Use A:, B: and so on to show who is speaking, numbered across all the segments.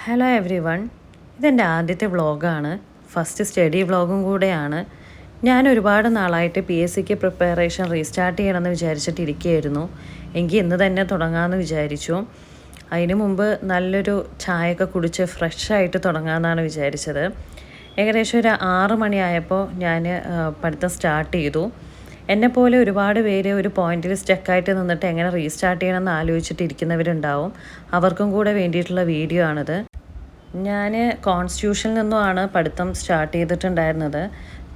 A: Hello every one, ഇതെൻ്റെ ആദ്യത്തെ വ്ളോഗാണ്. ഫസ്റ്റ് സ്റ്റഡി വ്ളോഗും കൂടെയാണ്. ഞാൻ ഒരുപാട് നാളായിട്ട് PSCക്ക് പ്രിപ്പറേഷൻ റീസ്റ്റാർട്ട് ചെയ്യണമെന്ന് വിചാരിച്ചിട്ടിരിക്കുകയായിരുന്നു. എങ്കിൽ ഇന്ന് തന്നെ തുടങ്ങാമെന്ന് വിചാരിച്ചു. അതിനു മുമ്പ് നല്ലൊരു ചായയൊക്കെ കുടിച്ച് ഫ്രഷായിട്ട് തുടങ്ങാമെന്നാണ് വിചാരിച്ചത്. ഏകദേശം ഒരു 6 മണിയായപ്പോൾ ഞാൻ പഠിത്തം സ്റ്റാർട്ട് ചെയ്തു. എന്നെപ്പോലെ ഒരുപാട് പേര് ഒരു പോയിന്റിൽ സ്റ്റക്കായിട്ട് നിന്നിട്ട് എങ്ങനെ റീസ്റ്റാർട്ട് ചെയ്യണമെന്ന് ആലോചിച്ചിട്ടിരിക്കുന്നവരുണ്ടാവും. അവർക്കും കൂടെ വേണ്ടിയിട്ടുള്ള വീഡിയോ ആണിത്. ഞാൻ കോൺസ്റ്റിറ്റ്യൂഷനിൽ നിന്നുമാണ് പഠിത്തം സ്റ്റാർട്ട് ചെയ്തിട്ടുണ്ടായിരുന്നത്.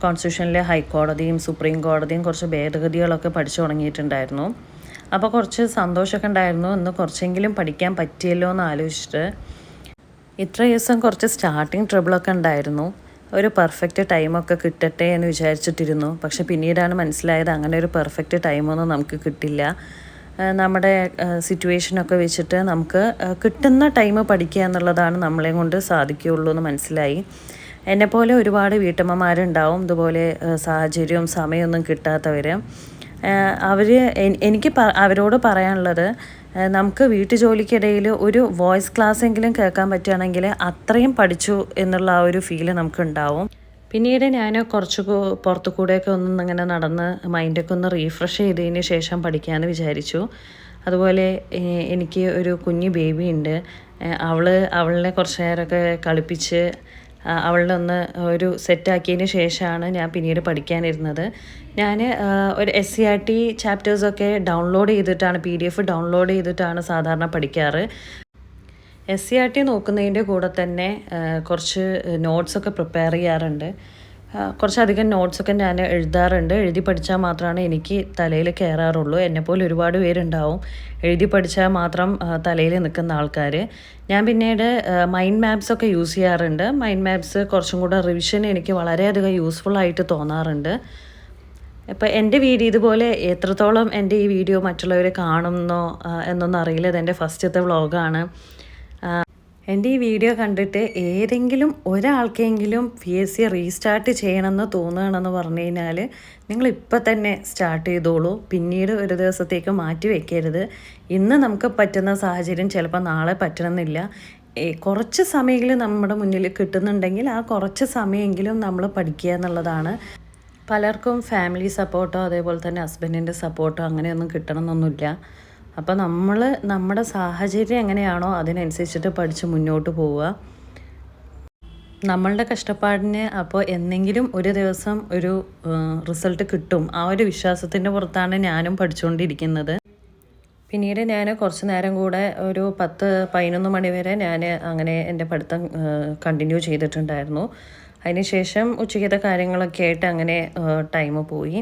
A: കോൺസ്റ്റിറ്റ്യൂഷനിലെ ഹൈക്കോടതിയും സുപ്രീം കോടതിയും കുറച്ച് ഭേദഗതികളൊക്കെ പഠിച്ചു തുടങ്ങിയിട്ടുണ്ടായിരുന്നു. അപ്പോൾ കുറച്ച് സന്തോഷമൊക്കെ ഉണ്ടായിരുന്നു. ഇന്ന് കുറച്ചെങ്കിലും പഠിക്കാൻ പറ്റിയല്ലോ എന്ന് ആലോചിച്ചിട്ട്. ഇത്ര ദിവസം കുറച്ച് സ്റ്റാർട്ടിങ് ട്രബിളൊക്കെ ഉണ്ടായിരുന്നു. ഒരു പെർഫെക്റ്റ് ടൈമൊക്കെ കിട്ടട്ടെ എന്ന് വിചാരിച്ചിട്ടിരുന്നു. പക്ഷെ പിന്നീടാണ് മനസ്സിലായത് അങ്ങനെ ഒരു പെർഫെക്റ്റ് ടൈമൊന്നും നമുക്ക് കിട്ടില്ല. നമ്മുടെ സിറ്റുവേഷനൊക്കെ വെച്ചിട്ട് നമുക്ക് കിട്ടുന്ന ടൈം പഠിക്കുക എന്നുള്ളതാണ് നമ്മളെ കൊണ്ട് സാധിക്കുകയുള്ളൂ എന്ന് മനസ്സിലായി. എന്നെപ്പോലെ ഒരുപാട് വീട്ടമ്മമാരുണ്ടാവും ഇതുപോലെ സാഹചര്യവും സമയമൊന്നും കിട്ടാത്തവർ. എനിക്ക് അവരോട് പറയാനുള്ളത്, നമുക്ക് വീട്ടുജോലിക്കിടയിൽ ഒരു വോയിസ് ക്ലാസ് എങ്കിലും കേൾക്കാൻ പറ്റുകയാണെങ്കിൽ അത്രയും പഠിച്ചു എന്നുള്ള ആ ഒരു ഫീല് നമുക്കുണ്ടാവും. പിന്നീട് ഞാൻ കുറച്ച് പുറത്തു കൂടെയൊക്കെ ഇങ്ങനെ നടന്ന് മൈൻഡൊക്കെ ഒന്ന് റീഫ്രഷ് ചെയ്തതിന് ശേഷം പഠിക്കാമെന്ന് വിചാരിച്ചു. അതുപോലെ എനിക്ക് ഒരു കുഞ്ഞു ബേബി ഉണ്ട്. അവളെ കുറച്ച് നേരമൊക്കെ കളിപ്പിച്ച് അവളെ ഒന്ന് ഒരു സെറ്റാക്കിയതിന് ശേഷമാണ് ഞാൻ പിന്നീട് പഠിക്കാനിരുന്നത്. ഞാൻ ഒരു SCERT ചാപ്റ്റേഴ്സൊക്കെ ഡൗൺലോഡ് ചെയ്തിട്ടാണ് PDF ഡൗൺലോഡ് ചെയ്തിട്ടാണ് സാധാരണ പഠിക്കാറ്. SCERT നോക്കുന്നതിൻ്റെ കൂടെ തന്നെ കുറച്ച് നോട്ട്സൊക്കെ പ്രിപ്പയർ ചെയ്യാറുണ്ട്. കുറച്ചധികം നോട്ട്സൊക്കെ ഞാൻ എഴുതാറുണ്ട്. എഴുതി പഠിച്ചാൽ മാത്രമാണ് എനിക്ക് തലയിൽ കയറാറുള്ളൂ. എന്നെപ്പോലെ ഒരുപാട് പേരുണ്ടാവും എഴുതി പഠിച്ചാൽ മാത്രം തലയിൽ നിൽക്കുന്ന ആൾക്കാർ. ഞാൻ പിന്നീട് മൈൻഡ് മാപ്സൊക്കെ യൂസ് ചെയ്യാറുണ്ട്. മൈൻഡ് മാപ്സ് കുറച്ചും കൂടെ റിവിഷൻ എനിക്ക് വളരെയധികം യൂസ്ഫുള്ളായിട്ട് തോന്നാറുണ്ട്. ഇപ്പോൾ എൻ്റെ വീഡിയോ ഇതുപോലെ എത്രത്തോളം എൻ്റെ ഈ വീഡിയോ മറ്റുള്ളവർ കാണുന്നോ എന്നൊന്നും അറിയില്ല. ഇതെൻ്റെ ഫസ്റ്റത്തെ വ്ളോഗാണ്. എൻ്റെ ഈ വീഡിയോ കണ്ടിട്ട് ഏതെങ്കിലും ഒരാൾക്കെങ്കിലും PSC റീസ്റ്റാർട്ട് ചെയ്യണമെന്ന് തോന്നുകയാണെന്ന് പറഞ്ഞു കഴിഞ്ഞാൽ നിങ്ങളിപ്പോൾ തന്നെ സ്റ്റാർട്ട് ചെയ്തോളൂ. പിന്നീട് ഒരു ദിവസത്തേക്ക് മാറ്റി വയ്ക്കരുത്. ഇന്ന് നമുക്ക് പറ്റുന്ന സാഹചര്യം ചിലപ്പോൾ നാളെ പറ്റണമെന്നില്ല. കുറച്ച് സമയമെങ്കിലും നമ്മുടെ മുന്നിൽ കിട്ടുന്നുണ്ടെങ്കിൽ ആ കുറച്ച് സമയമെങ്കിലും നമ്മൾ പഠിക്കുക എന്നുള്ളതാണ്. പലർക്കും ഫാമിലി സപ്പോർട്ടോ അതേപോലെ തന്നെ ഹസ്ബൻഡിൻ്റെ സപ്പോർട്ടോ അങ്ങനെയൊന്നും കിട്ടണമെന്നൊന്നുമില്ല. അപ്പോൾ നമ്മുടെ സാഹചര്യം എങ്ങനെയാണോ അതിനനുസരിച്ചിട്ട് പഠിച്ച് മുന്നോട്ട് പോവുക. നമ്മളുടെ കഷ്ടപ്പാടിന് അപ്പോൾ എന്തെങ്കിലും ഒരു ദിവസം ഒരു റിസൾട്ട് കിട്ടും. ആ ഒരു വിശ്വാസത്തിൻ്റെ പുറത്താണ് ഞാനും പഠിച്ചുകൊണ്ടിരിക്കുന്നത്. പിന്നീട് ഞാൻ കുറച്ച് നേരം കൂടെ ഒരു 10-11 മണി വരെ ഞാൻ അങ്ങനെ എൻ്റെ പഠിത്തം കണ്ടിന്യൂ ചെയ്തിട്ടുണ്ടായിരുന്നു. അതിനുശേഷം ഉച്ചയ്ക്കത്തെ കാര്യങ്ങളൊക്കെ ആയിട്ട് അങ്ങനെ ടൈം പോയി.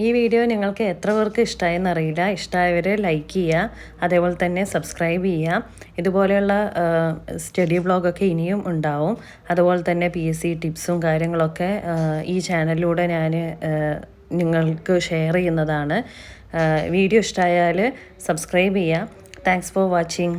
A: ഈ വീഡിയോ നിങ്ങൾക്ക് എത്ര പേർക്ക് ഇഷ്ടമായെന്നറിയില്ല. ഇഷ്ടമായവർ ലൈക്ക് ചെയ്യുക, അതേപോലെ തന്നെ സബ്സ്ക്രൈബ് ചെയ്യുക. ഇതുപോലെയുള്ള സ്റ്റഡി വ്ളോഗൊക്കെ ഇനിയും ഉണ്ടാവും. അതുപോലെ തന്നെ PSC ടിപ്സും കാര്യങ്ങളൊക്കെ ഈ ചാനലിലൂടെ ഞാൻ നിങ്ങൾക്ക് ഷെയർ ചെയ്യുന്നതാണ്. വീഡിയോ ഇഷ്ടമായാൽ സബ്സ്ക്രൈബ് ചെയ്യുക. Thanks for watching.